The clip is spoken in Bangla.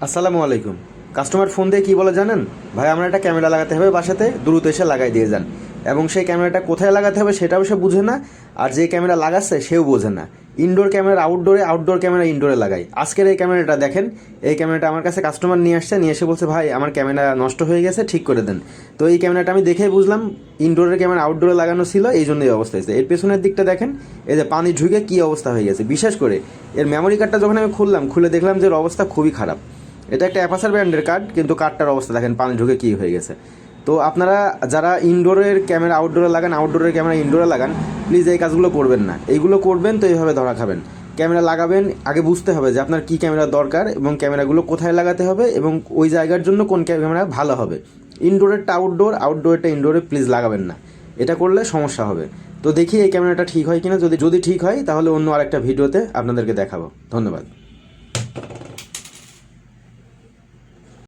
আসসালামু আলাইকুম। কাস্টমার ফোন দিয়ে কী বলে জানেন? ভাই আমার একটা ক্যামেরা লাগাতে হবে বাসাতে, দ্রুত এসে লাগাই দিয়ে যান। এবং সেই ক্যামেরাটা কোথায় লাগাতে হবে সেটাও সে বুঝে না, আর যে ক্যামেরা লাগাচ্ছে সেও বোঝে না। ইনডোর ক্যামেরা আউটডোরে, আউটডোর ক্যামেরা ইনডোরে লাগাই। আজকের এই ক্যামেরাটা দেখেন, এই ক্যামেরাটা আমার কাছে কাস্টমার নিয়ে আসছে, নিয়ে এসে বলছে ভাই আমার ক্যামেরা নষ্ট হয়ে গেছে, ঠিক করে দেন। তো এই ক্যামেরাটা আমি দেখেই বুঝলাম ইনডোরের ক্যামেরা আউটডোরে লাগানো ছিল, এই জন্য এই অবস্থা হয়েছে। এর পেছনের দিকটা দেখেন, এই যে পানি ঢুকে কী অবস্থা হয়ে গেছে। বিশেষ করে এর মেমোরি কার্ডটা যখন আমি খুলে দেখলাম যে এর অবস্থা খুবই খারাপ। এটা একটা অ্যাপাসার ব্র্যান্ডের কার্ড, কিন্তু কার্ডটার অবস্থা দেখেন পানি ঢুকে কী হয়ে গেছে। তো আপনারা যারা ইনডোরের ক্যামেরা আউটডোরে লাগান, আউটডোরের ক্যামেরা ইনডোরে লাগান, প্লিজ এই কাজগুলো করবেন না। এইগুলো করবেন তো এইভাবে ধরা খাবেন। ক্যামেরা লাগাবেন, আগে বুঝতে হবে যে আপনার কী ক্যামেরা দরকার এবং ক্যামেরাগুলো কোথায় লাগাতে হবে এবং ওই জায়গার জন্য কোন ক্যামেরা ভালো হবে। ইনডোরেরটা আউটডোর, আউটডোরেরটা ইনডোরে প্লিজ লাগাবেন না। এটা করলে সমস্যা হবে। তো দেখি এই ক্যামেরাটা ঠিক হয় কিনা। যদি ঠিক হয় তাহলে অন্য আরেকটা ভিডিওতে আপনাদেরকে দেখাবো। ধন্যবাদ।